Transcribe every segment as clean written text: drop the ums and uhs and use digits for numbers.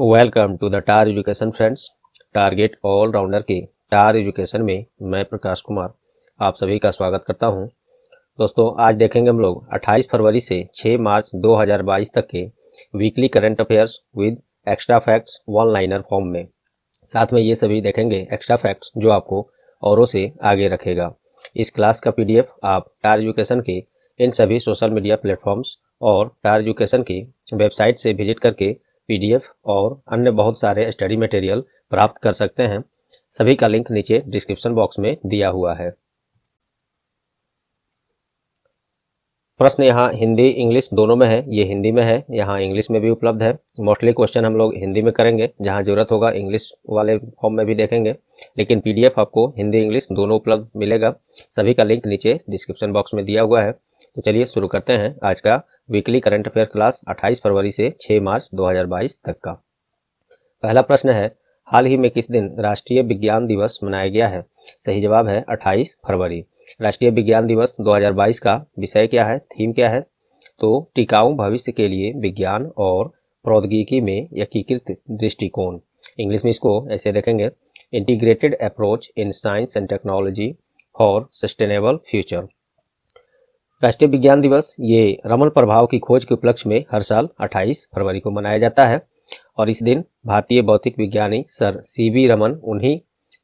Welcome to the टार education friends. Target allrounder के टार एजुकेशन में मैं प्रकाश कुमार आप सभी का स्वागत करता हूं। दोस्तों, आज देखेंगे हम लोग 28 फरवरी से 6 मार्च 2022 तक के weekly current affairs with extra facts one liner form में। साथ में ये सभी देखेंगे एक्स्ट्रा फैक्ट्स जो आपको औरों से आगे रखेगा। इस क्लास का पीडीएफ आप टार एजुकेशन के इन सभी सोशल मीडिया प्लेटफॉर्म्स और टार एजुकेशन की वेबसाइट से विजिट करके पीडीएफ और अन्य बहुत सारे स्टडी मटेरियल प्राप्त कर सकते हैं। सभी का लिंक नीचे डिस्क्रिप्शन बॉक्स में दिया हुआ है। प्रश्न यहाँ हिंदी इंग्लिश दोनों में है। ये हिंदी में है, यहाँ इंग्लिश में भी उपलब्ध है। मोस्टली क्वेश्चन हम लोग हिंदी में करेंगे, जहाँ जरूरत होगा इंग्लिश वाले फॉर्म में भी देखेंगे, लेकिन पीडीएफ आपको हिंदी इंग्लिश दोनों उपलब्ध मिलेगा। सभी का लिंक नीचे डिस्क्रिप्शन बॉक्स में दिया हुआ है। तो चलिए शुरू करते हैं आज का वीकली करंट अफेयर क्लास 28 फरवरी से 6 मार्च 2022 तक का। पहला प्रश्न है, हाल ही में किस दिन राष्ट्रीय विज्ञान दिवस मनाया गया है? सही जवाब है 28 फरवरी। राष्ट्रीय विज्ञान दिवस 2022 का विषय क्या है, थीम क्या है? तो टिकाऊ भविष्य के लिए विज्ञान और प्रौद्योगिकी में एकीकृत दृष्टिकोण। इंग्लिश में इसको ऐसे देखेंगे, integrated approach in science and technology for sustainable future. राष्ट्रीय विज्ञान दिवस ये रमन प्रभाव की खोज के उपलक्ष्य में हर साल 28 फरवरी को मनाया जाता है और इस दिन भारतीय भौतिक विज्ञानी सर सीवी रमन उन्हीं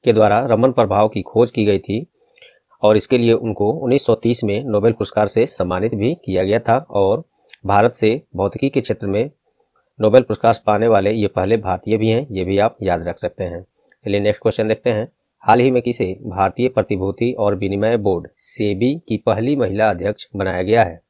के द्वारा रमन प्रभाव की खोज की गई थी और इसके लिए उनको 1930 में नोबेल पुरस्कार से सम्मानित भी किया गया था और भारत से भौतिकी के क्षेत्र में नोबेल पुरस्कार पाने वाले ये पहले भारतीय भी हैं, ये भी आप याद रख सकते हैं। चलिए नेक्स्ट क्वेश्चन देखते हैं। हाल ही में किसे भारतीय प्रतिभूति और विनिमय बोर्ड सेबी की पहली महिला अध्यक्ष बनाया गया है?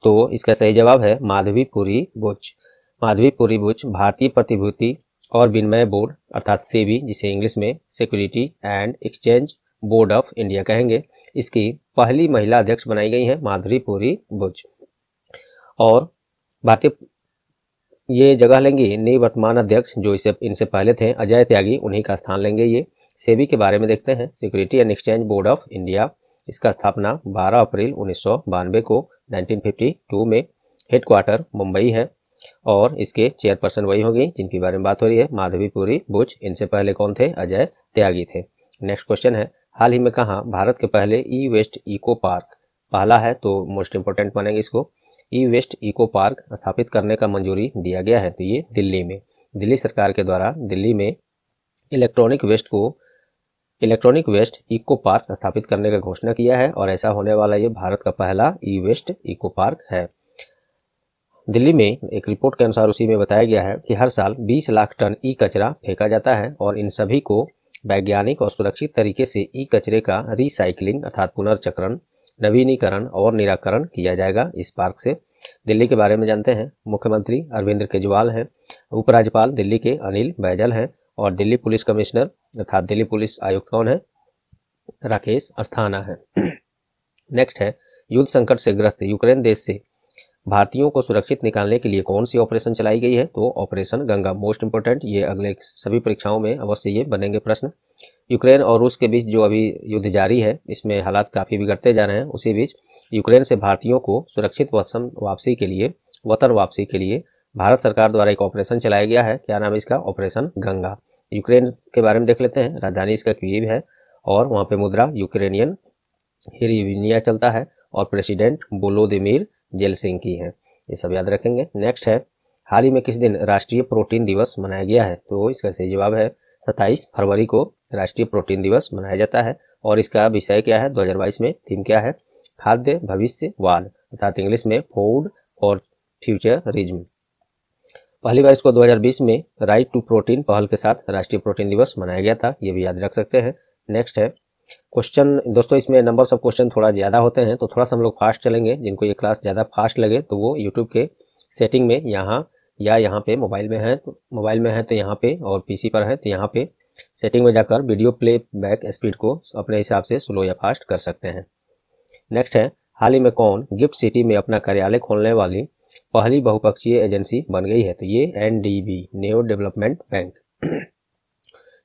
तो इसका सही जवाब है माधवी पुरी बुच। माधवी पुरी बुच भारतीय प्रतिभूति और विनिमय बोर्ड अर्थात सेबी, जिसे इंग्लिश में security and exchange board of India कहेंगे, इसकी पहली महिला अध्यक्ष बनाई गई है माधवी पुरी बुच। और भारतीय ये जगह लेंगी निवर्तमान अध्यक्ष जो इनसे पहले थे अजय त्यागी, उन्हीं का स्थान लेंगे ये। सेबी के बारे में देखते हैं। Security and exchange board of India, इसका स्थापना 12 अप्रैल 1992 को 1952 में, हेडक्वार्टर मुंबई है और इसके चेयरपर्सन वही होंगी जिनकी बारे में बात हो रही है, माधवी पुरी बुच। इनसे पहले कौन थे? अजय त्यागी थे। नेक्स्ट क्वेश्चन है, हाल ही में कहाँ भारत के पहले ई वेस्ट इको पार्क, पहला है तो मोस्ट इंपोर्टेंट मानेंगे इसको, ई वेस्ट इको पार्क स्थापित करने का मंजूरी दिया गया है? तो ये दिल्ली में, दिल्ली सरकार के द्वारा दिल्ली में इलेक्ट्रॉनिक वेस्ट इको पार्क स्थापित करने का घोषणा किया है और ऐसा होने वाला ये भारत का पहला ई वेस्ट इको पार्क है। दिल्ली में एक रिपोर्ट के अनुसार उसी में बताया गया है कि हर साल 20 लाख टन ई कचरा फेंका जाता है और इन सभी को वैज्ञानिक और सुरक्षित तरीके से ई कचरे का रिसाइकलिंग अर्थात पुनर्चक्रण, नवीनीकरण और निराकरण किया जाएगा इस पार्क से। दिल्ली के बारे में जानते हैं। मुख्यमंत्री अरविंद केजरीवाल हैं, उपराज्यपाल दिल्ली के अनिल बैजल हैं और दिल्ली पुलिस कमिश्नर अर्थात दिल्ली पुलिस आयुक्त कौन है? राकेश अस्थाना है। नेक्स्ट है, युद्ध संकट से ग्रस्त यूक्रेन देश से भारतीयों को सुरक्षित निकालने के लिए कौन सी ऑपरेशन चलाई गई है? तो ऑपरेशन गंगा, मोस्ट इंपोर्टेंट, ये अगले सभी परीक्षाओं में अवश्य ये बनेंगे प्रश्न। यूक्रेन और रूस के बीच जो अभी युद्ध जारी है, इसमें हालात काफी बिगड़ते जा रहे हैं। उसी बीच यूक्रेन से भारतीयों को सुरक्षित वतन वापसी के लिए भारत सरकार द्वारा एक ऑपरेशन चलाया गया है। क्या नाम है इसका? ऑपरेशन गंगा। यूक्रेन के बारे में देख लेते हैं। राजधानी इसका कीव है और वहाँ पे मुद्रा यूक्रेनियन ह्रिव्निया चलता है और प्रेसिडेंट वोलोदिमीर जेलेंस्की है, ये सब याद रखेंगे। नेक्स्ट है, हाल ही में किस दिन राष्ट्रीय प्रोटीन दिवस मनाया गया है? तो इसका सही जवाब है 27 फरवरी को राष्ट्रीय प्रोटीन दिवस मनाया जाता है और इसका विषय क्या है 2022 में? थीम क्या है? खाद्य भविष्यवाद अर्थात इंग्लिश में फूड फॉर फ्यूचरिज्म। पहली बार इसको 2020 में राइट टू प्रोटीन पहल के साथ राष्ट्रीय प्रोटीन दिवस मनाया गया था, ये भी याद रख सकते हैं। नेक्स्ट है क्वेश्चन, दोस्तों इसमें नंबर ऑफ क्वेश्चन थोड़ा ज़्यादा होते हैं तो थोड़ा सा हम लोग फास्ट चलेंगे। जिनको ये क्लास ज़्यादा फास्ट लगे तो वो यूट्यूब के सेटिंग में यहाँ या यहाँ पे मोबाइल में है तो यहाँ पे और पीसी पर है तो यहाँ पे सेटिंग में जाकर वीडियो प्ले बैक स्पीड को अपने हिसाब से स्लो या फास्ट कर सकते हैं। नेक्स्ट है, हाल ही में कौन गिफ्ट सिटी में अपना कार्यालय खोलने वाली पहली बहुपक्षीय एजेंसी बन गई है? तो ये एनडीबी, न्यू डेवलपमेंट बैंक।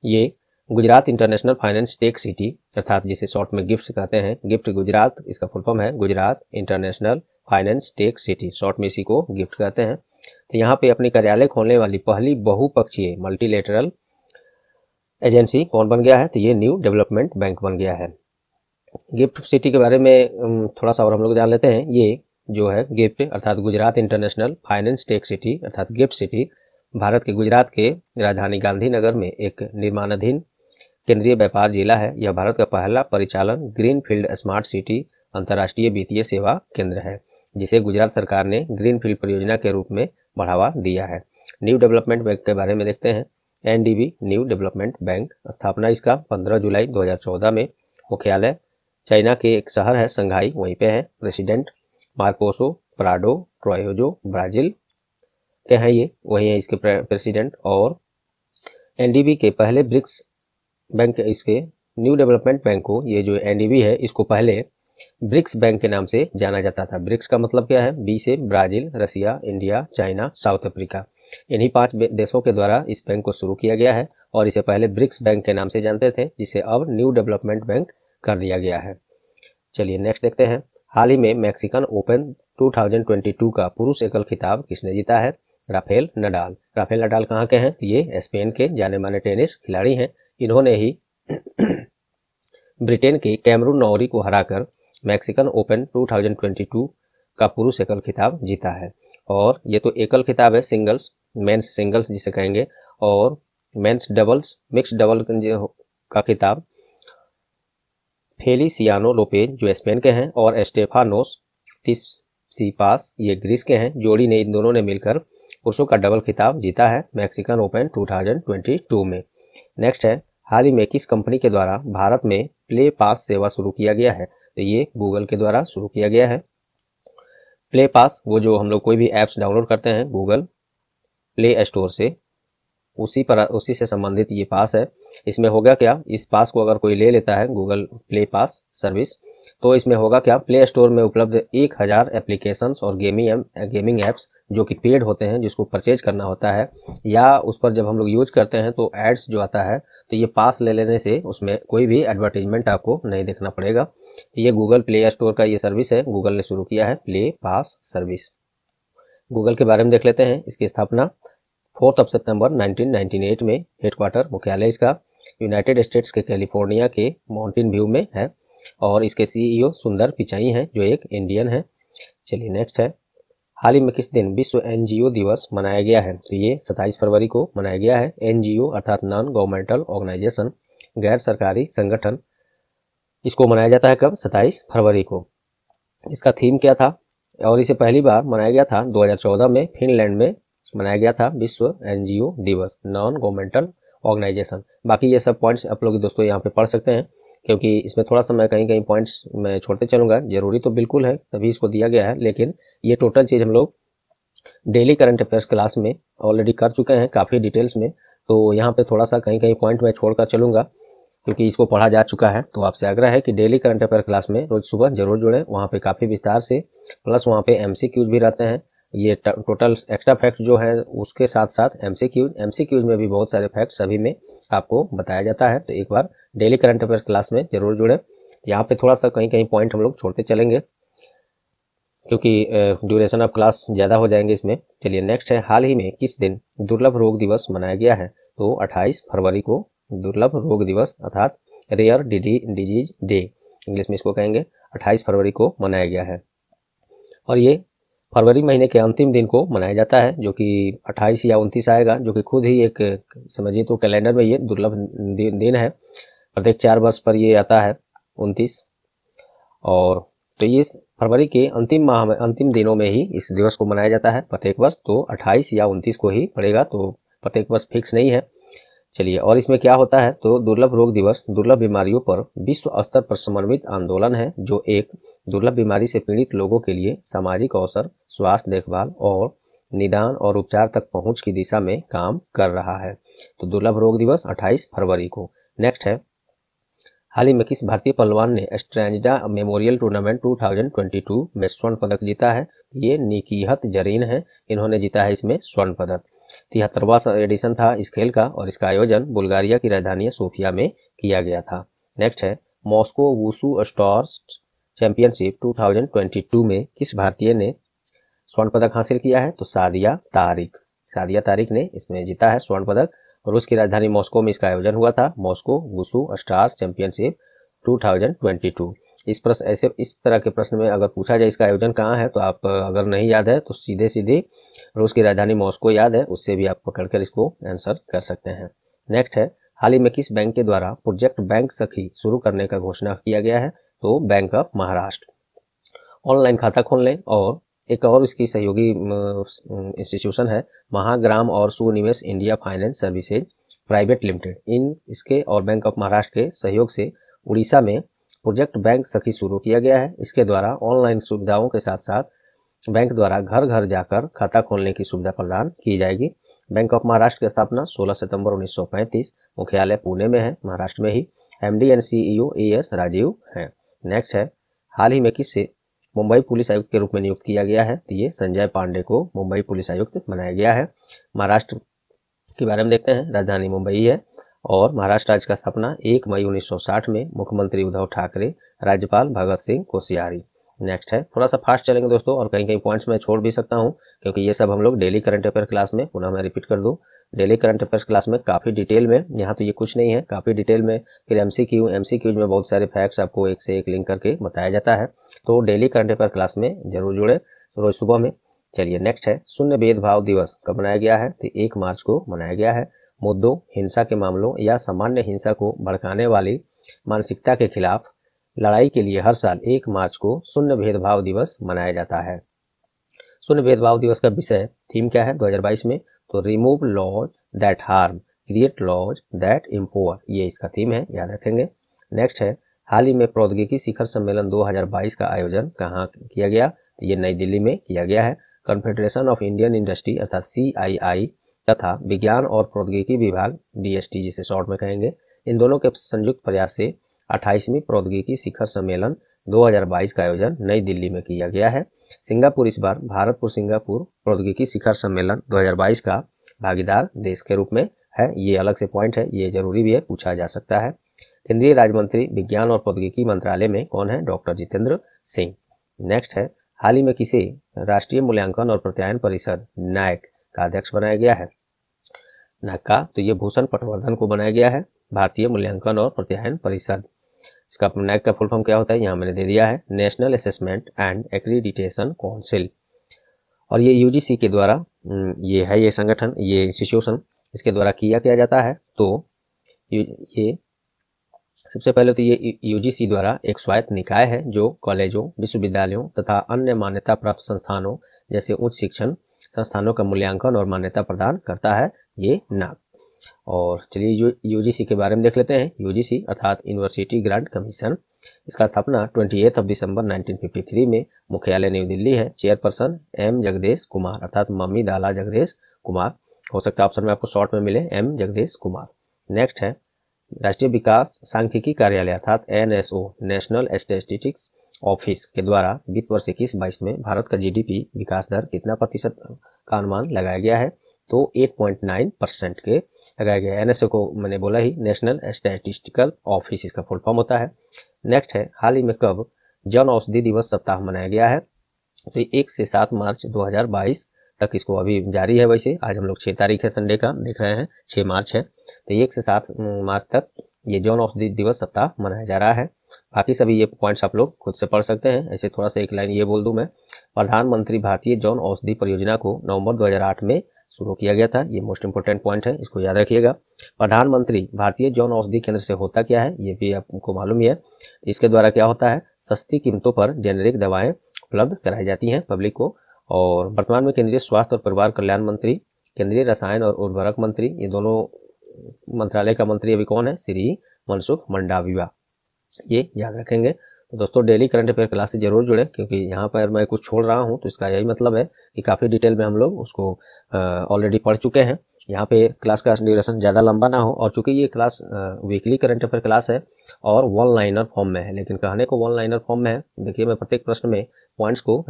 ये Gujarat international finance tech city अर्थात जिसे शॉर्ट में गिफ्ट कहते हैं, गिफ्ट गुजरात, इसका फुल फॉर्म है Gujarat international finance tech city, short में इसी को गिफ्ट कहते हैं। तो यहाँ पे अपनी कार्यालय खोलने वाली पहली बहुपक्षीय मल्टीलेटरल एजेंसी कौन बन गया है? तो ये न्यू डेवलपमेंट बैंक बन गया है। गिफ्ट सिटी के बारे में थोड़ा सा और हम लोग जान लेते हैं। ये जो है गिफ्ट अर्थात Gujarat international finance tech city अर्थात गिफ्ट सिटी भारत के गुजरात के राजधानी गांधीनगर में एक निर्माणाधीन केंद्रीय व्यापार जिला है। यह भारत का पहला परिचालन ग्रीनफील्ड स्मार्ट सिटी अंतर्राष्ट्रीय वित्तीय सेवा केंद्र है, जिसे गुजरात सरकार ने ग्रीनफील्ड परियोजना के रूप में बढ़ावा दिया है। न्यू डेवलपमेंट बैंक के बारे में देखते हैं। एनडीबी न्यू डेवलपमेंट बैंक, स्थापना इसका 15 जुलाई 2014 में। मुख्यालय चाइना के एक शहर है संघाई, वहीं पे है। प्रेसिडेंट मार्कोसो प्राडो ट्रोयोजो, ब्राजील के हैं ये, वही है इसके प्रेसिडेंट। और एनडीबी के पहले ब्रिक्स बैंक, इसके न्यू डेवलपमेंट बैंक को, ये जो एनडीबी है इसको पहले ब्रिक्स बैंक के नाम से जाना जाता था। ब्रिक्स का मतलब क्या है? बी से ब्राजील, रसिया, इंडिया, चाइना, साउथ अफ्रीका, इन्हीं 5 देशों के द्वारा इस बैंक को शुरू किया गया है और इसे पहले ब्रिक्स बैंक के नाम से जानते थे, जिसे अब न्यू डेवलपमेंट बैंक कर दिया गया है। चलिए नेक्स्ट देखते हैं। हाल ही में मैक्सिकन ओपन 2022 का पुरुष एकल खिताब किसने जीता है? Rafael Nadal. राफेल नडाल कहाँ के हैं? ये स्पेन के जाने माने टेनिस खिलाड़ी हैं। इन्होंने ही ब्रिटेन के कैमरून नौरी को हराकर मैक्सिकन ओपन 2022 का पुरुष एकल खिताब जीता है। और ये तो एकल खिताब है, सिंगल्स, मेंस सिंगल्स जिसे कहेंगे, और मेंस डबल्स, मिक्स डबल का खिताब फेलिसियानो लोपेज जो स्पेन के हैं और एस्टेफानोस तिसिपास ये ग्रीस के हैं। जोड़ी ने, इन दोनों ने मिलकर पुरुषों का डबल खिताब जीता है मैक्सिकन ओपन 2022 में। नेक्स्ट है, हाल ही में किस कंपनी के द्वारा भारत में प्ले पास सेवा शुरू किया गया है? तो ये गूगल के द्वारा शुरू किया गया है। प्ले पास, वो जो हम लोग कोई भी ऐप्स डाउनलोड करते हैं गूगल प्ले स्टोर से, उसी से संबंधित ये पास है। इसमें होगा क्या, इस पास को अगर कोई ले लेता है गूगल प्ले पास सर्विस, तो इसमें होगा क्या, प्ले स्टोर में उपलब्ध 1000 एप्लीकेशंस और गेमिंग ऐप्स जो कि पेड होते हैं, जिसको परचेज करना होता है, या उस पर जब हम लोग यूज करते हैं तो एड्स जो आता है, तो ये पास ले लेने से उसमें कोई भी एडवर्टीजमेंट आपको नहीं देखना पड़ेगा। ये गूगल प्ले स्टोर का ये सर्विस है, गूगल ने शुरू किया है प्ले पास सर्विस। गूगल के बारे में देख लेते हैं। इसकी स्थापना 4 सितंबर 1998 में, हेडक्वार्टर मुख्यालय इसका यूनाइटेड स्टेट्स के कैलिफोर्निया के माउंटेन व्यू में है और इसके सीईओ सुंदर पिचाई हैं जो एक इंडियन है। चलिए नेक्स्ट है, हाल ही में किस दिन विश्व एनजीओ दिवस मनाया गया है? तो ये 27 फरवरी को मनाया गया है। एनजीओ अर्थात नॉन गवर्नमेंटल ऑर्गेनाइजेशन, गैर सरकारी संगठन, इसको मनाया जाता है कब? 27 फरवरी को। इसका थीम क्या था? और इसे पहली बार मनाया गया था 2014 में फिनलैंड में मनाया गया था विश्व एनजीओ दिवस, नॉन गवर्नमेंटल ऑर्गेनाइजेशन। बाकी ये सब पॉइंट्स आप लोग दोस्तों यहाँ पे पढ़ सकते हैं, क्योंकि इसमें थोड़ा सा मैं कहीं पॉइंट्स मैं छोड़ते चलूंगा। जरूरी तो बिल्कुल है, तभी इसको दिया गया है, लेकिन ये टोटल चीज हम लोग डेली करंट अफेयर्स क्लास में ऑलरेडी कर चुके हैं काफी डिटेल्स में। तो यहाँ पे थोड़ा सा कहीं पॉइंट मैं छोड़कर चलूंगा, क्योंकि इसको पढ़ा जा चुका है। तो आपसे आग्रह है कि डेली करंट अफेयर क्लास में रोज सुबह जरूर जुड़ें, वहाँ पे काफी विस्तार से, प्लस वहाँ पे एमसीक्यूज भी रहते हैं। ये टोटल एक्स्ट्रा फैक्ट जो है उसके साथ साथ एमसीक्यूज में भी बहुत सारे फैक्ट सभी में आपको बताया जाता है। तो एक बार डेली करंट अफेयर क्लास में जरूर जुड़े। यहाँ पे थोड़ा सा कहीं पॉइंट हम लोग छोड़ते चलेंगे, क्योंकि ड्यूरेशन ऑफ क्लास ज़्यादा हो जाएंगे इसमें। चलिए नेक्स्ट है, हाल ही में किस दिन दुर्लभ रोग दिवस मनाया गया है? तो 28 फरवरी को दुर्लभ रोग दिवस अर्थात रेयर डिजीज डे इंग्लिश में इसको कहेंगे, 28 फरवरी को मनाया गया है। और ये फरवरी महीने के अंतिम दिन को मनाया जाता है, जो कि 28 या 29 आएगा, जो कि खुद ही एक समझिए तो कैलेंडर में ये दुर्लभ दिन है। प्रत्येक 4 वर्ष पर ये आता है 29। और तो ये फरवरी के अंतिम माह में, अंतिम दिनों में ही इस दिवस को मनाया जाता है प्रत्येक वर्ष। तो 28 या 29 को ही पड़ेगा, तो प्रत्येक वर्ष फिक्स नहीं है। चलिए, और इसमें क्या होता है? तो दुर्लभ रोग दिवस दुर्लभ बीमारियों पर विश्व स्तर पर समन्वित आंदोलन है, जो एक दुर्लभ बीमारी से पीड़ित लोगों के लिए सामाजिक अवसर, स्वास्थ्य देखभाल और निदान और उपचार तक पहुंच की दिशा में काम कर रहा है। तो दुर्लभ रोग दिवस 28 फरवरी को। नेक्स्ट है, हाल ही में किस भारतीय पहलवान ने स्ट्रेंजडा मेमोरियल टूर्नामेंट 2022 में स्वर्ण पदक जीता है? ये निकीहत जरीन है, इन्होंने जीता है इसमें स्वर्ण पदक। 73वां एडिशन था इस खेल का और इसका आयोजन बुल्गारिया की राजधानी सोफिया में किया गया था। नेक्स्ट है, मॉस्को वुशु स्टार्स चैंपियनशिप 2022 में किस भारतीय ने स्वर्ण पदक हासिल किया है? तो सादिया तारिक ने इसमें जीता है स्वर्ण पदक। रूस की राजधानी मॉस्को में इसका आयोजन हुआ था, मॉस्को वुशु स्टार्स चैंपियनशिप 2022। इस तरह के प्रश्न में अगर पूछा जाए इसका आयोजन कहाँ है, तो आप अगर नहीं याद है तो सीधे रूस की राजधानी मॉस्को याद है, उससे भी आप पकड़कर इसको आंसर कर सकते हैं। नेक्स्ट है, हाल ही में किस बैंक के द्वारा प्रोजेक्ट बैंक सखी शुरू करने का घोषणा किया गया है? तो बैंक ऑफ महाराष्ट्र। ऑनलाइन खाता खोलने और एक और इसकी सहयोगी इंस्टीट्यूशन है महाग्राम और Sunivesh India finance services private limited. इसके और बैंक ऑफ महाराष्ट्र के सहयोग से उड़ीसा में प्रोजेक्ट बैंक सखी शुरू किया गया है। इसके द्वारा ऑनलाइन सुविधाओं के साथ साथ बैंक द्वारा घर घर जाकर खाता खोलने की सुविधा प्रदान की जाएगी। बैंक ऑफ महाराष्ट्र की स्थापना 16 सितंबर 1935, मुख्यालय पुणे में है, महाराष्ट्र में ही। MD and CEO AS Rajiv है। नेक्स्ट है, हाल ही में किससे मुंबई पुलिस आयुक्त के रूप में नियुक्त किया गया है? तो ये संजय पांडे को मुंबई पुलिस आयुक्त बनाया गया है। महाराष्ट्र के बारे में देखते हैं, राजधानी मुंबई है और महाराष्ट्र राज्य का स्थापना 1 मई 1960 में, मुख्यमंत्री उद्धव ठाकरे, राज्यपाल भगत सिंह कोश्यारी। नेक्स्ट है, थोड़ा सा फास्ट चलेंगे दोस्तों और कहीं पॉइंट्स में छोड़ भी सकता हूं क्योंकि ये सब हम लोग डेली करंट अफेयर क्लास में, पुनः मैं रिपीट कर दूं, डेली करंट अफेयर्स क्लास में काफ़ी डिटेल में, यहाँ तो ये कुछ नहीं है, काफ़ी डिटेल में, फिर MCQज में बहुत सारे फैक्ट्स आपको एक से एक लिंक करके बताया जाता है। तो डेली करंट अफेयर क्लास में जरूर जुड़े रोज सुबह में। चलिए नेक्स्ट है, शून्य भेदभाव दिवस कब मनाया गया है? तो 1 मार्च को मनाया गया है। मुद्दों, हिंसा के मामलों या सामान्य हिंसा को भड़काने वाली मानसिकता के खिलाफ लड़ाई के लिए हर साल 1 मार्च को शून्य भेदभाव दिवस मनाया जाता है। शून्य भेदभाव दिवस का विषय थीम क्या है 2022 में? तो remove laws that harm, create laws that empower, ये इसका थीम है, याद रखेंगे। नेक्स्ट है, हाल ही में प्रौद्योगिकी शिखर सम्मेलन 2022 का आयोजन कहाँ किया गया? तो ये नई दिल्ली में किया गया है। कॉन्फेडरेशन ऑफ इंडियन इंडस्ट्री अर्थात CII तथा विज्ञान और प्रौद्योगिकी विभाग DST जिसे शॉर्ट में कहेंगे, इन दोनों के संयुक्त प्रयास से 28वीं प्रौद्योगिकी शिखर सम्मेलन 2022 का आयोजन नई दिल्ली में किया गया है। सिंगापुर इस बार भारतपुर सिंगापुर प्रौद्योगिकी शिखर सम्मेलन 2022 का भागीदार देश के रूप में है। ये अलग से पॉइंट है, ये जरूरी भी है, पूछा जा सकता है। केंद्रीय राज्य मंत्री विज्ञान और प्रौद्योगिकी मंत्रालय में कौन है? डॉक्टर जितेंद्र सिंह। नेक्स्ट है, हाल ही में किसे राष्ट्रीय मूल्यांकन और प्रत्यायन परिषद NAAC का अध्यक्ष बनाया गया है? NAAC का तो ये भूषण पटवर्धन को बनाया गया है, भारतीय मूल्यांकन और प्रत्यायन परिषद। इसका NAAC का फुल फॉर्म क्या होता है यहाँ मैंने दे दिया है, national assessment and accreditation council. और ये UGC के द्वारा ये है, ये संगठन, ये इंस्टीट्यूशन, इसके द्वारा किया जाता है। तो ये सबसे पहले तो ये UGC द्वारा एक स्वायत्त निकाय है जो कॉलेजों, विश्वविद्यालयों तथा अन्य मान्यता प्राप्त संस्थानों जैसे उच्च शिक्षण संस्थानों का मूल्यांकन और मान्यता प्रदान करता है, ये NAAC। और चलिए UGC के बारे में देख लेते हैं। UGC अर्थात यूनिवर्सिटी ग्रांट कमीशन, इसका स्थापना 28 दिसंबर 1953 में, मुख्यालय नई दिल्ली है। चेयरपर्सन M जगदेश कुमार अर्थात मम्मी दाला जगदेश कुमार, हो सकता है ऑप्शन में आपको शॉर्ट में मिले M जगदेश कुमार। नेक्स्ट है, राष्ट्रीय विकास सांख्यिकी कार्यालय अर्थात NSO नेशनल स्टैटिस्टिक्स ऑफिस के द्वारा वित्त वर्ष 21-22 में भारत का GDP विकास दर कितना प्रतिशत का अनुमान लगाया गया है? तो 8.9% के लगाया गया है। NSO को मैंने बोला ही, नेशनल स्टैटिस्टिकल ऑफिस इसका फुल फॉर्म होता है। नेक्स्ट है, हाल ही में कब जन औषधि दिवस सप्ताह मनाया गया है? तो 1 से 7 मार्च 2022 तक इसको अभी जारी है। वैसे आज हम लोग 6 तारीख है, संडे का देख रहे हैं, 6 मार्च है, तो 1 से 7 मार्च तक ये जन औषधि दिवस सप्ताह मनाया जा रहा है। बाकी सभी ये पॉइंट्स आप लोग खुद से पढ़ सकते हैं। ऐसे थोड़ा सा एक लाइन ये बोल दूं मैं, प्रधानमंत्री भारतीय जन औषधि परियोजना को नवंबर 2008 में शुरू किया गया था। ये मोस्ट इंपोर्टेंट पॉइंट है, इसको याद रखिएगा। प्रधानमंत्री भारतीय जन औषधि केंद्र से होता क्या है, ये भी आपको मालूम ही है। इसके द्वारा क्या होता है, सस्ती कीमतों पर जेनेरिक दवाएं उपलब्ध कराई जाती हैं पब्लिक को। और वर्तमान में केंद्रीय स्वास्थ्य और परिवार कल्याण मंत्री, केंद्रीय रसायन और उर्वरक मंत्री, ये दोनों मंत्रालय का मंत्री अभी कौन है? श्री मनसुख मंडाविया, ये याद रखेंगे। तो दोस्तों डेली करंट अफेयर क्लास से जरूर जुड़े क्योंकि यहाँ पर मैं कुछ छोड़ रहा हूँ तो इसका यही मतलब है कि काफ़ी डिटेल में हम लोग उसको ऑलरेडी पढ़ चुके हैं। यहाँ पे क्लास का ड्यूरेशन ज़्यादा लंबा ना हो, और चूंकि ये class weekly current affair class है और वन लाइनर फॉर्म में है, लेकिन कहने को वन लाइनर फॉर्म में है। देखिए मैं प्रत्येक प्रश्न में पॉइंट्स को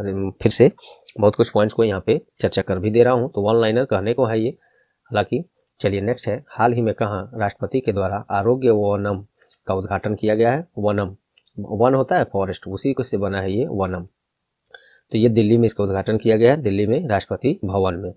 फिर से बहुत कुछ पॉइंट्स को यहाँ पे चर्चा कर भी दे रहा हूँ, तो वन लाइनर कहने को है ये हालांकि। चलिए नेक्स्ट है, हाल ही में कहाँ राष्ट्रपति के द्वारा आरोग्य वनम का उद्घाटन किया गया है? वनम, वन होता है फॉरेस्ट, उसी को से बना है ये वनम। तो ये दिल्ली में इसका उद्घाटन किया गया है, दिल्ली में राष्ट्रपति भवन में।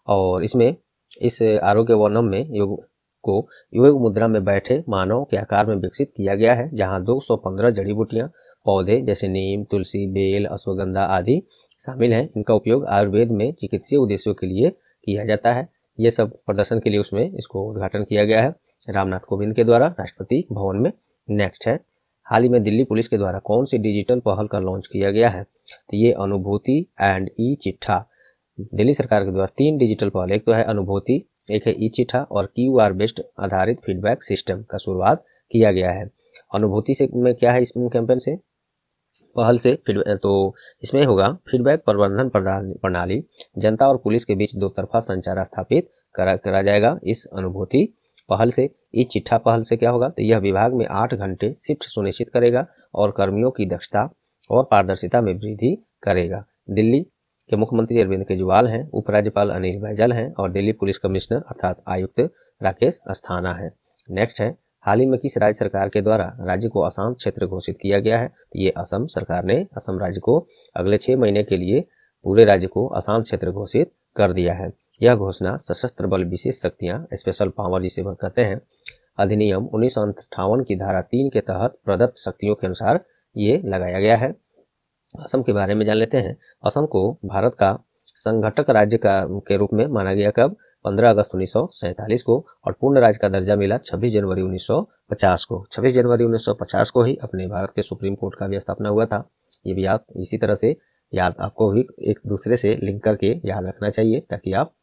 और इसमें इस आरोग्य वनम में योग को योग मुद्रा में बैठे मानव के आकार में विकसित किया गया है, जहां 215 जड़ी बूटियां पौधे जैसे नीम, तुलसी, बेल, अश्वगंधा आदि शामिल हैं। इनका उपयोग आयुर्वेद में चिकित्सीय उद्देश्यों के लिए किया जाता है। ये सब प्रदर्शन के लिए उसमें इसको उद्घाटन किया गया है रामनाथ कोविंद के द्वारा राष्ट्रपति भवन में। नेक्स्ट है, हाल ही में दिल्ली पुलिस के द्वारा कौन सी डिजिटल पहल का लॉन्च किया गया है? तो ये अनुभूति एंड ई चिट्ठा। दिल्ली सरकार के द्वारा 3 डिजिटल पहल, एक तो है अनुभूति, एक है ई चिट्ठा और QR बेस्ड आधारित फीडबैक सिस्टम का शुरुआत किया गया है। अनुभूति से में क्या है, इस कैंपेन से पहल से तो इसमें होगा फीडबैक प्रबंधन प्रणाली, जनता और पुलिस के बीच 2 तरफा संचार स्थापित करा जाएगा इस अनुभूति पहल से। ई चिट्ठा पहल से क्या होगा, तो यह विभाग में 8 घंटे शिफ्ट सुनिश्चित करेगा और कर्मियों की दक्षता और पारदर्शिता में वृद्धि करेगा। दिल्ली के मुख्यमंत्री अरविंद केजरीवाल हैं, उपराज्यपाल अनिल बैजल हैं और दिल्ली पुलिस कमिश्नर अर्थात आयुक्त राकेश अस्थाना है। नेक्स्ट है, हाल ही में किस राज्य सरकार के द्वारा राज्य को अशांत क्षेत्र घोषित किया गया है? ये असम सरकार ने असम राज्य को अगले 6 महीने के लिए पूरे राज्य को अशांत क्षेत्र घोषित कर दिया है। यह घोषणा सशस्त्र बल विशेष शक्तियां, स्पेशल पावर जिसे कहते हैं, अधिनियम 1958 की धारा 3 के तहत प्रदत्त शक्तियों के अनुसार ये लगाया गया है। असम के बारे में जान लेते हैं। असम को भारत का संघटक राज्य के रूप में माना गया कब? 15 अगस्त 1947 को, और पूर्ण राज्य का दर्जा मिला 26 जनवरी 1950 को। 26 जनवरी 1950 को ही अपने भारत के सुप्रीम कोर्ट का भी स्थापना हुआ था। ये भी आप इसी तरह से याद, आपको भी एक दूसरे से लिंक करके याद रखना चाहिए ताकि आप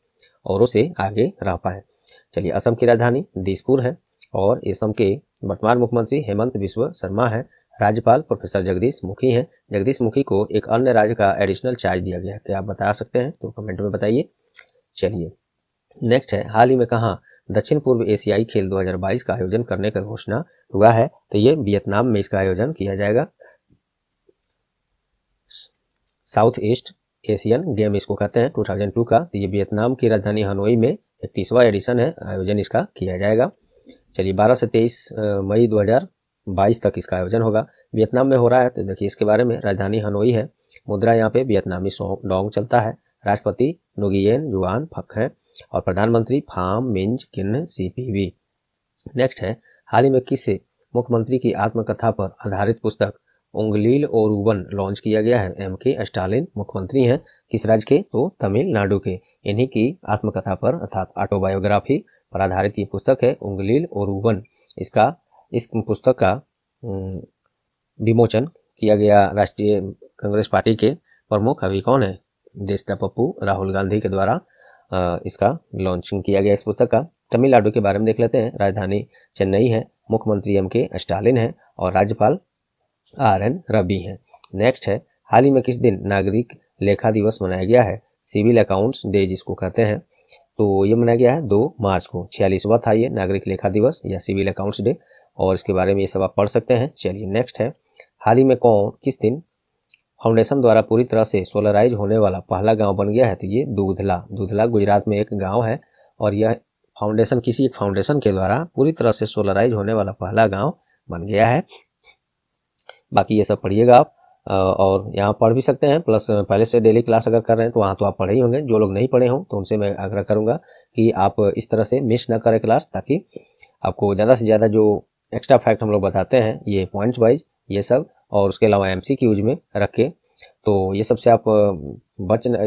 औरों से आगे रह पाए। चलिए, असम की राजधानी दिसपुर है और असम के वर्तमान मुख्यमंत्री हेमंत बिस्वा शर्मा है। राज्यपाल प्रोफेसर जगदीश मुखी हैं। जगदीश मुखी को एक अन्य राज्य का एडिशनल चार्ज दिया गया है, क्या आप बता सकते हैं? तो कमेंट में बताइए। चलिए, नेक्स्ट है, हाल ही में कहाँ दक्षिण पूर्व एशियाई खेल 2022 का आयोजन करने का घोषणा हुआ है? तो ये वियतनाम में इसका आयोजन किया जाएगा। साउथ ईस्ट एशियन गेम इसको कहते हैं 2002 का। तो ये वियतनाम की राजधानी हनोई में 31वां एडिशन है, आयोजन इसका किया जाएगा। चलिए, 12 से 23 मई 2022 तक इसका आयोजन होगा। वियतनाम में हो रहा है, तो देखिए इसके बारे में। राजधानी हनोई है, मुद्रा यहाँ पे वियतनामी डोंग चलता है। राष्ट्रपति नुगियेन जुआन फक है और प्रधानमंत्री फाम मिंज किन CPV। नेक्स्ट है, हाल ही में किस मुख्यमंत्री की आत्मकथा पर आधारित पुस्तक उंगलील ओरुवन लॉन्च किया गया है? MK स्टालिन मुख्यमंत्री हैं, किस राज्य के? तो तमिलनाडु के। इन्हीं की आत्मकथा पर अर्थात ऑटोबायोग्राफी पर आधारित ये पुस्तक है उंगलील ओरुवन। इस पुस्तक का विमोचन किया गया राष्ट्रीय कांग्रेस पार्टी के प्रमुख अभी कौन है? देशदा पप्पू राहुल गांधी के द्वारा इसका लॉन्चिंग किया गया इस पुस्तक का। तमिलनाडु के बारे में देख लेते हैं। राजधानी चेन्नई है, मुख्यमंत्री MK स्टालिन है और राज्यपाल RN रवि हैं। नेक्स्ट है, हाल ही में किस दिन नागरिक लेखा दिवस मनाया गया है? सिविल अकाउंट्स डे जिसको कहते हैं, तो ये मनाया गया है 2 मार्च को। 46वां था ये नागरिक लेखा दिवस या सिविल अकाउंट्स डे, और इसके बारे में ये सब आप पढ़ सकते हैं। चलिए, नेक्स्ट है, हाल ही में किस दिन फाउंडेशन द्वारा पूरी तरह से सोलराइज होने वाला पहला गांव बन गया है? तो ये दूधला गुजरात में एक गांव है और यह किसी एक फाउंडेशन के द्वारा पूरी तरह से सोलराइज होने वाला पहला गांव बन गया है। बाकी ये सब पढ़िएगा आप, और यहाँ पढ़ भी सकते हैं, प्लस पहले से डेली क्लास अगर कर रहे हैं तो वहाँ तो आप पढ़े ही होंगे। जो लोग नहीं पढ़े हों तो उनसे मैं आग्रह करूँगा कि आप इस तरह से मिस ना करें क्लास, ताकि आपको ज़्यादा से ज़्यादा जो एक्स्ट्रा फैक्ट हम लोग बताते हैं ये पॉइंट्स वाइज ये सब, और उसके अलावा MCQs में रख के, तो ये सबसे आप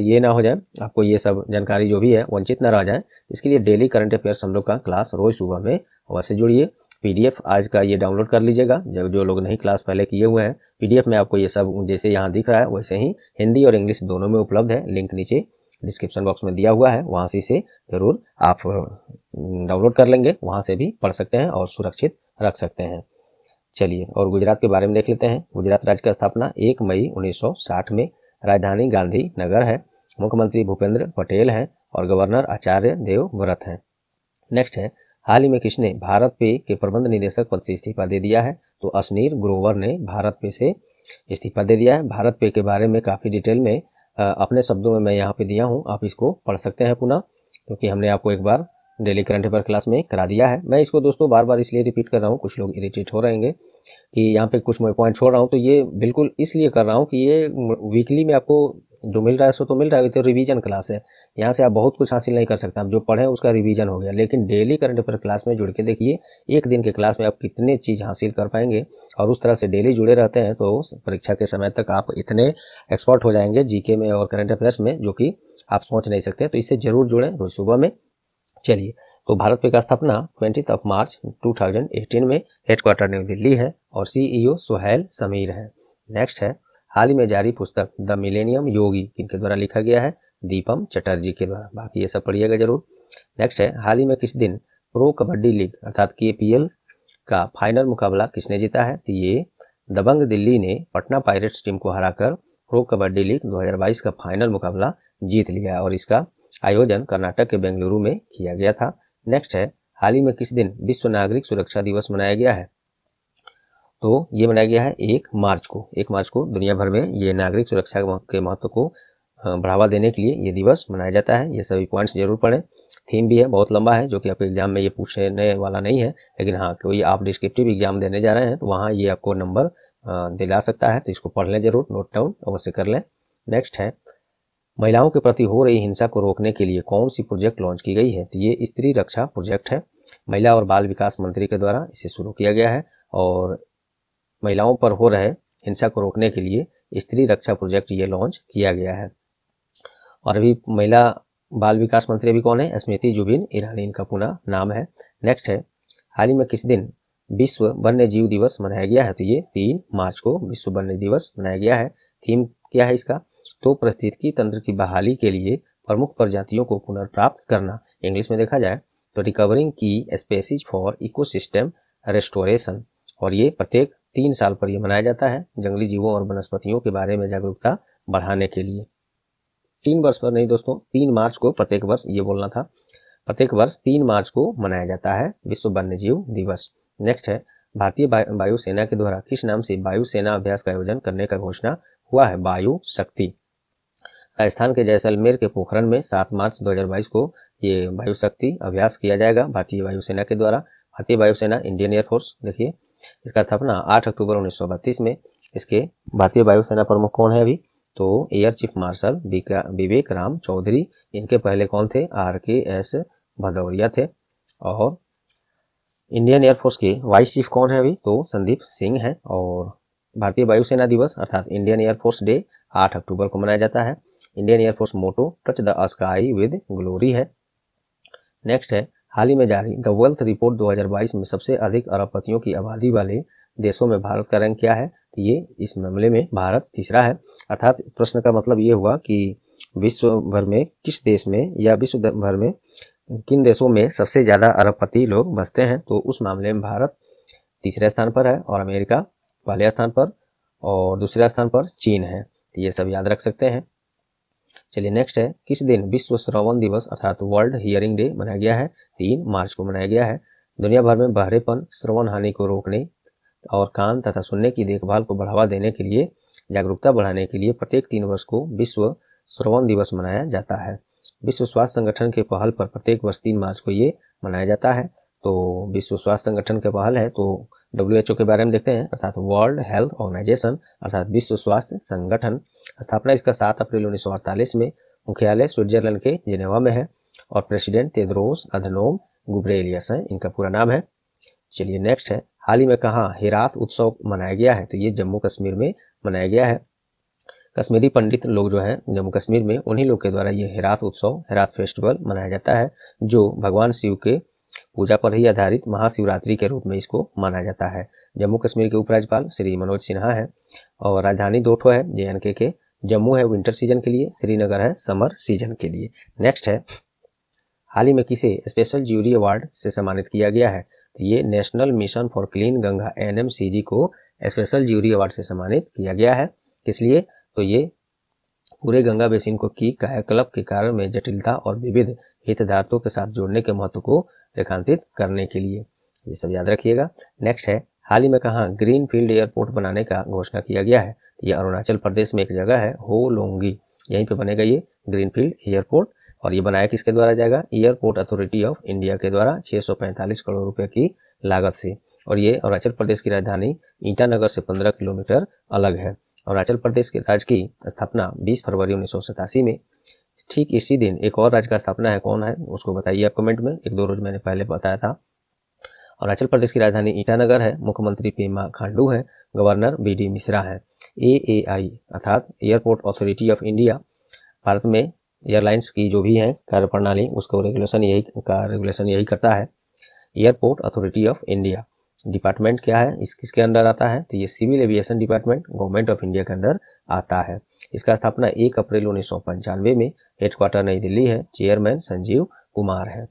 ये ना हो जाए, आपको ये सब जानकारी जो भी है वंचित ना रह जाए। इसके लिए डेली करंट अफेयर्स हम लोग का क्लास रोज सुबह में अवश्य जुड़िए। PDF आज का ये डाउनलोड कर लीजिएगा, जो लोग नहीं क्लास पहले किए हुए हैं। PDF में आपको ये सब जैसे यहाँ दिख रहा है वैसे ही हिंदी और इंग्लिश दोनों में उपलब्ध है। लिंक नीचे डिस्क्रिप्शन बॉक्स में दिया हुआ है, वहाँ से इसे जरूर आप डाउनलोड कर लेंगे, वहाँ से भी पढ़ सकते हैं और सुरक्षित रख सकते हैं। चलिए, और गुजरात के बारे में देख लेते हैं। गुजरात राज्य का स्थापना 1 मई 1960 में। राजधानी गांधी नगर है, मुख्यमंत्री भूपेंद्र पटेल हैं और गवर्नर आचार्य देवव्रत हैं। नेक्स्ट है, हाल ही में किसने भारत पे के प्रबंध निदेशक पद से इस्तीफा दे दिया है? तो अश्नीर ग्रोवर ने भारत पे से इस्तीफा दे दिया है। भारत पे के बारे में काफ़ी डिटेल में अपने शब्दों में मैं यहाँ पे दिया हूँ, आप इसको पढ़ सकते हैं पुनः, क्योंकि हमने आपको एक बार डेली करंट अफेयर क्लास में करा दिया है। मैं इसको दोस्तों बार बार इसलिए रिपीट कर रहा हूँ, कुछ लोग इरिटेट हो रहेंगे कि यहाँ पे कुछ मैं पॉइंट छोड़ रहा हूँ, तो ये बिल्कुल इसलिए कर रहा हूँ कि ये वीकली में आपको जो मिल रहा है सो तो मिल रहा है, तो रिवीजन क्लास है, यहाँ से आप बहुत कुछ हासिल नहीं कर सकते। आप जो पढ़े उसका रिवीजन हो गया, लेकिन डेली करंट अफेयर क्लास में जुड़ के देखिए, एक दिन के क्लास में आप कितने चीज़ हासिल कर पाएंगे, और उस तरह से डेली जुड़े रहते हैं तो परीक्षा के समय तक आप इतने एक्सपर्ट हो जाएंगे जीके में और करंट अफेयर्स में, जो कि आप सोच नहीं सकते। तो इससे जरूर जुड़ें रोज सुबह में। चलिए, तो भारत पे का स्थापना 20 मार्च 2018 में, हेडक्वार्टर न्यू दिल्ली है और सीईओ सुहैल समीर है। नेक्स्ट है, हाल ही में जारी पुस्तक द मिलेनियम योगी किनके द्वारा लिखा गया है? दीपम चटर्जी के द्वारा। बाकी ये सब पढ़िएगा जरूर। नेक्स्ट है, हाल ही में किस दिन प्रो कबड्डी लीग अर्थात KPL का फाइनल मुकाबला किसने जीता है? तो ये दबंग दिल्ली ने पटना पायरेट्स टीम को हराकर प्रो कबड्डी लीग 2022 का फाइनल मुकाबला जीत लिया, और इसका आयोजन कर्नाटक के बेंगलुरु में किया गया था। नेक्स्ट है, हाल ही में किस दिन विश्व नागरिक सुरक्षा दिवस मनाया गया है? तो ये मनाया गया है 1 मार्च को। 1 मार्च को दुनिया भर में ये नागरिक सुरक्षा के महत्व को बढ़ावा देने के लिए ये दिवस मनाया जाता है। ये सभी पॉइंट्स जरूर पढ़ें। थीम भी है, बहुत लंबा है, जो कि आपके एग्जाम में ये पूछने वाला नहीं है, लेकिन हाँ, कोई आप डिस्क्रिप्टिव एग्जाम देने जा रहे हैं तो वहाँ ये आपको नंबर दिला सकता है, तो इसको पढ़ लें जरूर, नोट डाउन अवश्य कर लें। नेक्स्ट है, महिलाओं के प्रति हो रही हिंसा को रोकने के लिए कौन सी प्रोजेक्ट लॉन्च की गई है? तो ये स्त्री रक्षा प्रोजेक्ट है, महिला और बाल विकास मंत्री के द्वारा इसे शुरू किया गया है, और महिलाओं पर हो रहे हिंसा को रोकने के लिए स्त्री रक्षा प्रोजेक्ट ये लॉन्च किया गया है। और अभी महिला बाल विकास मंत्री अभी कौन है? स्मृति जुबिन ईरानी इनका पूरा नाम है। नेक्स्ट है, हाल ही में किस दिन विश्व वन्य जीव दिवस मनाया गया है? तो ये 3 मार्च को विश्व वन्य दिवस मनाया गया है। थीम क्या है इसका? तो पारिस्थितिकी तंत्र की बहाली के लिए प्रमुख प्रजातियों को पुनर्प्राप्त करना। इंग्लिश में देखा जाए तो रिकवरिंग की स्पेसीज फॉर इकोसिस्टम रेस्टोरेशन, और ये प्रत्येक 3 साल पर यह मनाया जाता है, जंगली जीवों और वनस्पतियों के बारे में जागरूकता बढ़ाने के लिए। 3 वर्ष पर नहीं दोस्तों, 3 मार्च को प्रत्येक वर्ष ये बोलना था, प्रत्येक वर्ष 3 मार्च को मनाया जाता है विश्व वन्यजीव दिवस। नेक्स्ट है, भारतीय वायुसेना के द्वारा किस नाम से वायुसेना अभ्यास का आयोजन करने का घोषणा हुआ है? वायु शक्ति। राजस्थान के जैसलमेर के पोखरण में 7 मार्च 2022 को ये वायु शक्ति अभ्यास किया जाएगा भारतीय वायुसेना के द्वारा। भारतीय वायुसेना इंडियन एयरफोर्स, देखिए इसका स्थापना 8 अक्टूबर 1932 में। इसके भारतीय वायुसेना प्रमुख कौन है अभी? तो एयर चीफ मार्शल विवेक राम चौधरी। इनके पहले कौन थे? RKS भदौरिया थे। और इंडियन एयरफोर्स के वाइस चीफ कौन है अभी? तो संदीप सिंह है। और भारतीय वायुसेना दिवस अर्थात इंडियन एयरफोर्स डे 8 अक्टूबर को मनाया जाता है। Indian Air Force motto touch the sky with glory है। नेक्स्ट है, हाल ही में जारी द वेल्थ रिपोर्ट 2022 में सबसे अधिक अरबपतियों की आबादी वाले देशों में भारत का रैंक क्या है? तो ये इस मामले में भारत तीसरा है। अर्थात प्रश्न का मतलब ये हुआ कि विश्व भर में किस देश में या विश्व भर में किन देशों में सबसे ज़्यादा अरबपति लोग बसते हैं, तो उस मामले में भारत तीसरे स्थान पर है, और अमेरिका पहले स्थान पर, और दूसरे स्थान पर चीन है। तो ये सब याद रख सकते हैं। चलिए नेक्स्ट है, किस दिन विश्व श्रवण दिवस अर्थात वर्ल्ड हियरिंग डे मनाया गया है? 3 मार्च को मनाया गया है। दुनिया भर में बहरेपन, श्रवण हानि को रोकने और कान तथा सुनने की देखभाल को बढ़ावा देने के लिए जागरूकता बढ़ाने के लिए प्रत्येक 3 वर्ष को विश्व श्रवण दिवस मनाया जाता है। विश्व स्वास्थ्य संगठन के पहल पर प्रत्येक वर्ष 3 मार्च को ये मनाया जाता है। तो विश्व स्वास्थ्य संगठन के पहल है, तो WHO के बारे में देखते हैं, अर्थात वर्ल्ड हेल्थ ऑर्गेनाइजेशन अर्थात विश्व स्वास्थ्य संगठन। स्थापना इसका 7 अप्रैल 1948 में, मुख्यालय स्विट्जरलैंड के जिनेवा में है, और प्रेसिडेंट तेद्रोस अधनोम गुब्रेलियस है, इनका पूरा नाम है। चलिए नेक्स्ट है, हाल ही में कहाँ हेरात उत्सव मनाया गया है? तो ये जम्मू कश्मीर में मनाया गया है। कश्मीरी पंडित लोग जो हैं जम्मू कश्मीर में, उन्हीं लोग के द्वारा ये हेरात उत्सव, हेरात फेस्टिवल मनाया जाता है, जो भगवान शिव के पूजा पर ही आधारित महाशिवरात्रि के रूप में इसको माना जाता है। जम्मू कश्मीर के उपराज्यपाल श्री मनोज सिन्हा है, और राजधानी 2 ठो है, JNK के। जम्मू है विंटर सीजन के लिए, श्रीनगर है समर सीजन के लिए। नेक्स्ट है, हाल ही में किसे स्पेशल ज्यूरी अवार्ड से सम्मानित किया गया है? तो ये national mission for clean Ganga NMCG को स्पेशल ज्यूरी अवार्ड से सम्मानित किया गया है। किस लिए? तो ये पूरे गंगा बेसिन को की कायाकल्प के कारण में जटिलता और विविध हितधारकों के साथ जोड़ने के महत्व को रेखांकित करने के लिए। ये सब याद रखिएगा। नेक्स्ट है, हाल ही में कहाँ ग्रीन फील्ड एयरपोर्ट बनाने का घोषणा किया गया है? ये अरुणाचल प्रदेश में एक जगह है होलोंगी, यहीं पे बनेगा ये ग्रीन फील्ड एयरपोर्ट। और ये बनाया किसके द्वारा जाएगा? एयरपोर्ट अथॉरिटी ऑफ इंडिया के द्वारा 645 करोड़ रुपए की लागत से। और ये अरुणाचल प्रदेश की राजधानी ईटानगर से 15 किलोमीटर अलग है। अरुणाचल प्रदेश के राज्य की स्थापना 20 फरवरी 1987 में। ठीक इसी दिन एक और राज्य का स्थापना है, कौन है उसको बताइए आप कमेंट में। 1-2 रोज मैंने पहले बताया था। अरुणाचल प्रदेश की राजधानी ईटानगर है, मुख्यमंत्री पेमा खांडू है, गवर्नर BD मिश्रा है। AAI अर्थात airport Authority of India, Bharat में एयरलाइंस की जो भी है कार्यप्रणाली उसको रेगुलेशन यही करता है। Airport Authority of India department क्या है, किसके अंडर आता है, तो ये civil aviation department Government of India के अंदर आता है। इसका स्थापना 1 अप्रैल 1995 में, हेडक्वार्टर नई दिल्ली है, चेयरमैन संजीव कुमार है।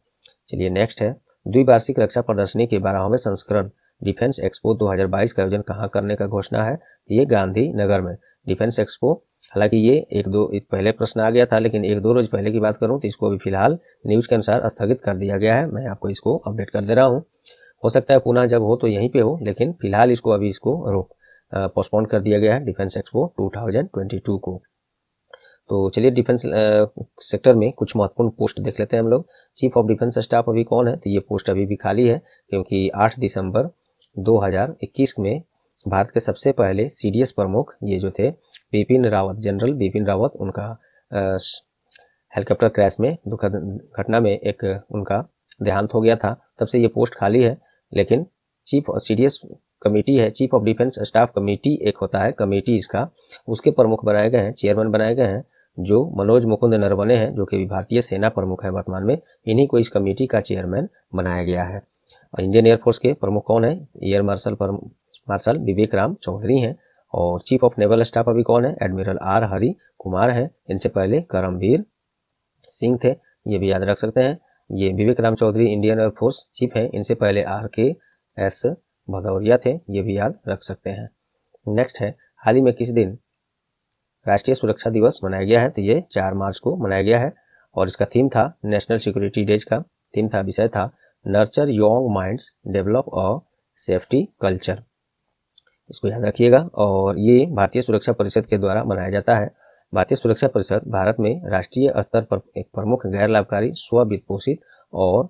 चलिए नेक्स्ट है, द्विवार्षिक रक्षा प्रदर्शनी के 12वें संस्करण डिफेंस एक्सपो 2022 का आयोजन कहाँ करने का घोषणा है, ये गांधीनगर में। डिफेंस एक्सपो, हालांकि ये एक पहले प्रश्न आ गया था, लेकिन 1-2 रोज पहले की बात करूं तो इसको अभी फिलहाल न्यूज के अनुसार स्थगित कर दिया गया है। मैं आपको इसको अपडेट कर दे रहा हूं, हो सकता है पुनः जब हो तो यहीं पे हो, लेकिन फिलहाल इसको पोस्टपोन कर दिया गया है डिफेंस एक्सपो 2022 को। तो चलिए डिफेंस सेक्टर में कुछ महत्वपूर्ण पोस्ट देख लेते हैं हम लोग। चीफ ऑफ डिफेंस स्टाफ अभी कौन है, तो ये पोस्ट अभी भी खाली है, क्योंकि 8 दिसंबर 2021 में भारत के सबसे पहले CDS प्रमुख ये जो थे जनरल बिपिन रावत, उनका हेलीकॉप्टर क्रैश में दुखद घटना में एक उनका देहांत हो गया था, तब से ये पोस्ट खाली है। लेकिन चीफ CDS कमेटी है, chief of defence staff committee एक होता है, कमेटी इसका, उसके प्रमुख बनाए गए हैं, चेयरमैन बनाए गए हैं जो मनोज मुकुंद नरवणे हैं, जो कि भारतीय सेना प्रमुख है वर्तमान में। इन्हीं को इस कमेटी का चेयरमैन बनाया गया है। और इंडियन एयरफोर्स के प्रमुख कौन है, एयर मार्शल विवेक राम चौधरी हैं। और चीफ ऑफ नेवल स्टाफ अभी कौन है, एडमिरल R हरि कुमार है। इनसे पहले करमबीर सिंह थे, ये भी याद रख सकते हैं। ये Vivek Ram Chaudhari Indian air force chief है, इनसे पहले RKS भदौरिया थे, ये भी याद रख सकते हैं। नेक्स्ट है, हाल ही में किस दिन राष्ट्रीय सुरक्षा दिवस मनाया गया है, तो ये 4 मार्च को मनाया गया है। और इसका थीम था, नेशनल सिक्योरिटी डेज का थीम था, विषय था nurture young minds develop a safety culture. इसको याद रखिएगा। और ये भारतीय सुरक्षा परिषद के द्वारा मनाया जाता है। भारतीय सुरक्षा परिषद भारत में राष्ट्रीय स्तर पर एक प्रमुख गैर लाभकारी स्व वित्तपोषित और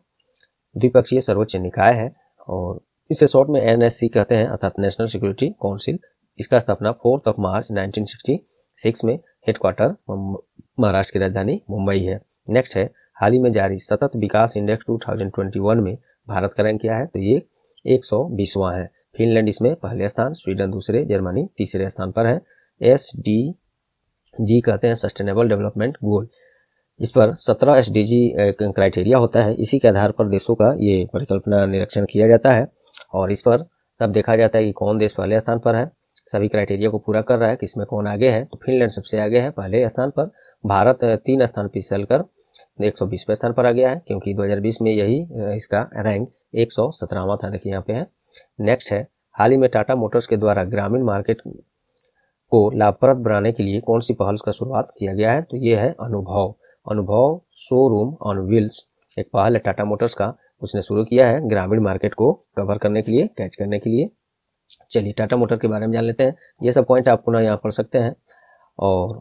द्विपक्षीय सर्वोच्च निकाय है, और इसे शॉर्ट में NSC कहते हैं, अर्थात नेशनल सिक्योरिटी काउंसिल। इसका स्थापना 4 मार्च 1966 में, हेडक्वार्टर महाराष्ट्र की राजधानी मुंबई है। नेक्स्ट है, हाल ही में जारी सतत विकास इंडेक्स 2021 में भारत का रैंक क्या है, तो ये 120वां है। फिनलैंड इसमें पहले स्थान, स्वीडन दूसरे, जर्मनी तीसरे स्थान पर है। SDG कहते हैं सस्टेनेबल डेवलपमेंट गोल। इस पर 17 SDG क्राइटेरिया होता है, इसी के आधार पर देशों का ये परिकल्पना निरीक्षण किया जाता है, और इस पर तब देखा जाता है कि कौन देश पहले स्थान पर है, सभी क्राइटेरिया को पूरा कर रहा है, किसमें कौन आगे है। तो फिनलैंड सबसे आगे है पहले स्थान पर। भारत 3 स्थान फिसल कर 120वें स्थान पर आ गया है, क्योंकि 2020 में यही इसका रैंक 117वां था, देखिए यहाँ पे है। नेक्स्ट है, हाल ही में टाटा मोटर्स के द्वारा ग्रामीण मार्केट को लाभप्रद बनाने के लिए कौन सी पहल का शुरुआत किया गया है, तो ये है अनुभव शोरूम ऑन व्हील्स। एक पहल है टाटा मोटर्स का, उसने शुरू किया है ग्रामीण मार्केट को कवर करने के लिए, कैच करने के लिए। चलिए टाटा मोटर के बारे में जान लेते हैं। ये सब पॉइंट आप पुनः यहाँ पढ़ सकते हैं। और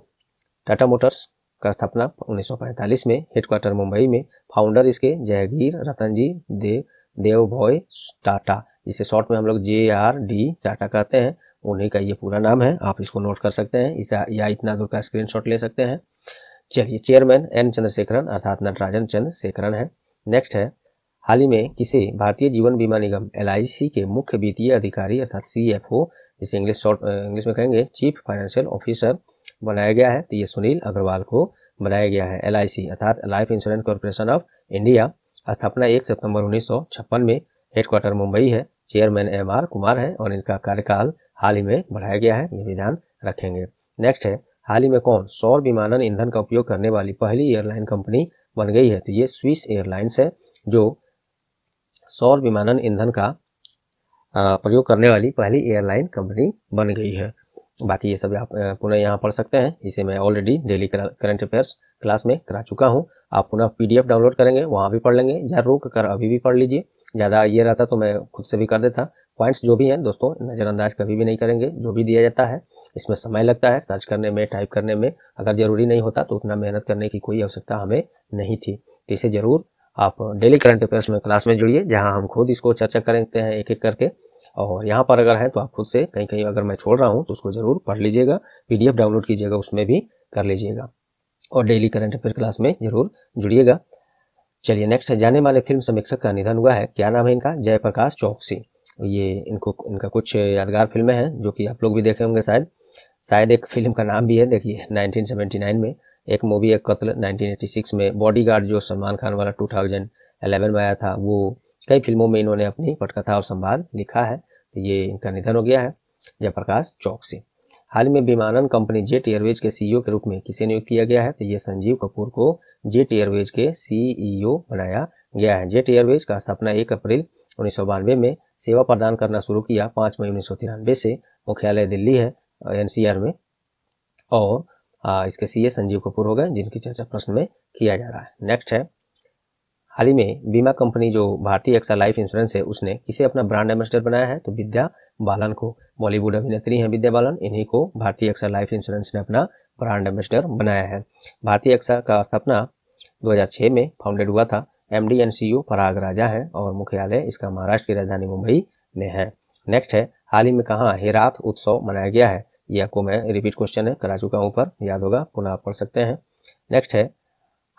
टाटा मोटर्स का स्थापना 1945 में, हेडक्वार्टर मुंबई में। फाउंडर इसके जयगीर रतन जी देवभोय टाटा, जिसे शॉर्ट में हम लोग JRD टाटा कहते हैं, उन्हीं का ये पूरा नाम है। आप इसको नोट कर सकते हैं, या इतना दूर का स्क्रीनशॉट ले सकते हैं। चलिए, चेयरमैन N चंद्रशेखरन अर्थात नटराजन चंद्रशेखरन है। नेक्स्ट है, हाल ही में किसे भारतीय जीवन बीमा निगम LIC के मुख्य वित्तीय अधिकारी अर्थात CFO, जिसे इंग्लिश में कहेंगे चीफ फाइनेंशियल ऑफिसर बनाया गया है, तो ये सुनील अग्रवाल को बनाया गया है। LIC अर्थात life insurance corporation of India, स्थापना 1 सितंबर 1956 में, हेडक्वार्टर मुंबई है, चेयरमैन MR कुमार है, और इनका कार्यकाल हाल ही में बढ़ाया गया है, ये भी ध्यान रखेंगे। नेक्स्ट है, हाल ही में कौन सौर विमानन ईंधन का उपयोग करने वाली पहली एयरलाइन कंपनी बन गई है, तो ये स्विस एयरलाइंस है, जो सौर विमानन ईंधन का प्रयोग करने वाली पहली एयरलाइन कंपनी बन गई है। बाकी ये सब आप पुनः यहाँ पढ़ सकते हैं, इसे मैं already daily current affairs class में करा चुका हूँ। आप पुनः PDF डाउनलोड करेंगे, वहाँ भी पढ़ लेंगे, या रोक कर अभी भी पढ़ लीजिए। ज़्यादा ये रहता तो मैं खुद से भी कर देता। पॉइंट्स जो भी हैं दोस्तों, नज़रअंदाज कभी भी नहीं करेंगे। जो भी दिया जाता है इसमें समय लगता है सर्च करने में, टाइप करने में। अगर ज़रूरी नहीं होता तो उतना मेहनत करने की कोई आवश्यकता हमें नहीं थी। तो इसे ज़रूर आप डेली करंट अफेयर्स में क्लास में जुड़िए, जहाँ हम खुद इसको चर्चा करते हैं एक एक करके। और यहाँ पर अगर है तो आप खुद से कहीं कहीं अगर मैं छोड़ रहा हूँ तो उसको ज़रूर पढ़ लीजिएगा, PDF डाउनलोड कीजिएगा, उसमें भी कर लीजिएगा और डेली करंट अफेयर क्लास में जरूर जुड़िएगा। चलिए नेक्स्ट है, जाने माने फिल्म समीक्षक का निधन हुआ है, क्या नाम है इनका? जयप्रकाश चौकसी। ये इनका कुछ यादगार फिल्में हैं जो कि आप लोग भी देखे होंगे शायद एक फिल्म का नाम भी है, देखिए 1979 में एक मूवी है कत्ल, 1986 में बॉडीगार्ड जो सलमान खान वाला 2011 में आया था, वो कई फिल्मों में इन्होंने अपनी पटकथा और संवाद लिखा है। तो ये इनका निधन हो गया है, जयप्रकाश चौकसी। हाल ही में विमानन कंपनी जेट एयरवेज के CEO के रूप में किसे नियुक्त किया गया है? तो ये संजीव कपूर को जेट एयरवेज के CEO बनाया गया है। जेट एयरवेज का स्थापना 1 अप्रैल 1992 में सेवा प्रदान करना शुरू किया 5 मई 1993 से। मुख्यालय दिल्ली है NCR में और इसके CA संजीव कपूर हो गए, जिनकी चर्चा प्रश्न में किया जा रहा है। नेक्स्ट है, हाल ही में बीमा कंपनी जो भारतीय एक्सा लाइफ इंश्योरेंस है उसने किसे अपना ब्रांड एम्बेसडर बनाया है? तो विद्या बालन को। बॉलीवुड अभिनेत्री हैं विद्या बालन, इन्हीं को भारतीय एक्सा लाइफ इंश्योरेंस ने अपना ब्रांड एम्बेसडर बनाया है। भारतीय एक्सा का स्थापना 2006 में फाउंडेड हुआ था। MD एंड CEO पराग राजा है और मुख्यालय इसका महाराष्ट्र की राजधानी मुंबई में है। नेक्स्ट है, हाल ही में कहाँ हेराथ उत्सव मनाया गया है? ये आपको मैं रिपीट क्वेश्चन है करा चुका हूँ, ऊपर याद होगा, पुनः आप पढ़ सकते हैं। नेक्स्ट है,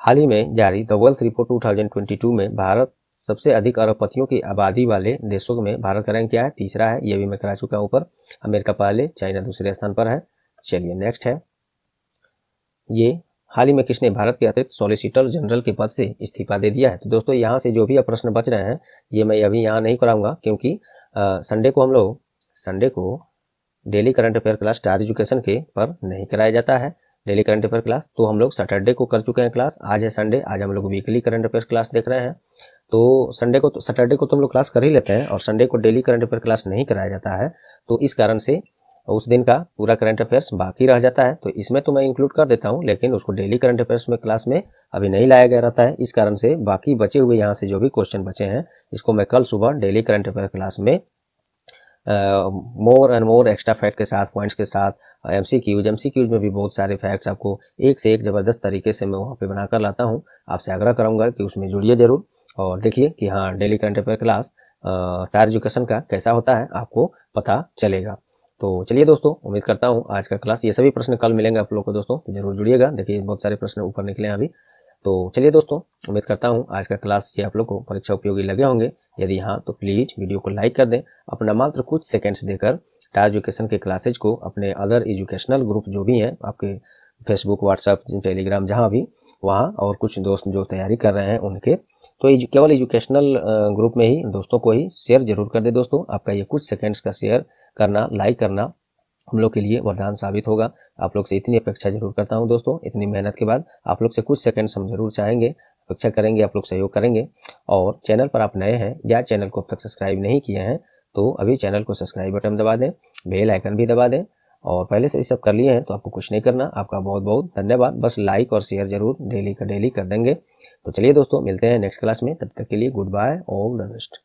हाल ही में जारी द वेल्थ रिपोर्ट 2022 में भारत सबसे अधिक अरबपतियों की आबादी वाले देशों में भारत का रैंक क्या है? तीसरा है, ये भी मैं करा चुका हूँ ऊपर। अमेरिका पहले, चाइना दूसरे स्थान पर है। चलिए नेक्स्ट है, ये हाल ही में किसने भारत के अतिरिक्त सॉलिसिटर जनरल के पद से इस्तीफा दे दिया है? तो दोस्तों यहाँ से जो भी प्रश्न बच रहे हैं ये मैं अभी यहाँ नहीं कराऊंगा, क्योंकि संडे को daily current affair class star education के पर नहीं कराया जाता है डेली करंट अफेयर क्लास। तो हम लोग सैटरडे को कर चुके हैं क्लास, आज है संडे, आज हम लोग वीकली करंट अफेयर क्लास देख रहे हैं। तो सैटरडे को तो हम लोग क्लास कर ही लेते हैं और संडे को डेली करंट अफेयर क्लास नहीं कराया जाता है, तो इस कारण से उस दिन का पूरा करंट अफेयर्स बाकी रह जाता है। तो इसमें तो मैं इंक्लूड कर देता हूँ, लेकिन उसको डेली करंट अफेयर्स में क्लास में अभी नहीं लाया गया रहता है। इस कारण से बाकी बचे हुए यहाँ से जो भी क्वेश्चन बचे हैं इसको मैं कल सुबह डेली करंट अफेयर क्लास में more and more extra fact के साथ, पॉइंट्स के साथ, MCQs में भी बहुत सारे फैक्ट्स आपको एक से एक ज़बरदस्त तरीके से मैं वहाँ पे बनाकर लाता हूँ। आपसे आग्रह करूँगा कि उसमें जुड़िए जरूर और देखिए कि हाँ daily current affair class tyre education का कैसा होता है आपको पता चलेगा। तो चलिए दोस्तों, उम्मीद करता हूँ आज का क्लास, ये सभी प्रश्न कल मिलेंगे आप लोगों को दोस्तों, तो जरूर जुड़िएगा। देखिए बहुत सारे प्रश्न ऊपर निकले हैं अभी। तो चलिए दोस्तों, उम्मीद करता हूँ आज का क्लास ये आप लोग को परीक्षा उपयोगी लगे होंगे। यदि हाँ तो प्लीज़ वीडियो को लाइक कर दें, अपना मात्र कुछ सेकंड्स देकर टायर एजुकेशन के क्लासेज को अपने अदर एजुकेशनल ग्रुप जो भी हैं आपके फेसबुक, व्हाट्सएप, टेलीग्राम, जहाँ भी वहाँ, और कुछ दोस्त जो तैयारी कर रहे हैं उनके, तो केवल एजुकेशनल ग्रुप में ही दोस्तों को ही शेयर जरूर कर दे दोस्तों। आपका ये कुछ सेकेंड्स का शेयर करना, लाइक करना हम लोग के लिए वरदान साबित होगा। आप लोग से इतनी अपेक्षा जरूर करता हूं दोस्तों, इतनी मेहनत के बाद आप लोग से कुछ सेकंड्स हम जरूर चाहेंगे, अपेक्षा करेंगे, आप लोग सहयोग करेंगे। और चैनल पर आप नए हैं या चैनल को अब तक सब्सक्राइब नहीं किए हैं तो अभी चैनल को सब्सक्राइब बटन दबा दें, बेल आइकन भी दबा दें, और पहले से ये सब कर लिए हैं तो आपको कुछ नहीं करना। आपका बहुत बहुत धन्यवाद, बस लाइक और शेयर जरूर डेली का डेली कर देंगे। तो चलिए दोस्तों, मिलते हैं नेक्स्ट क्लास में, तब तक के लिए goodbye, all the best.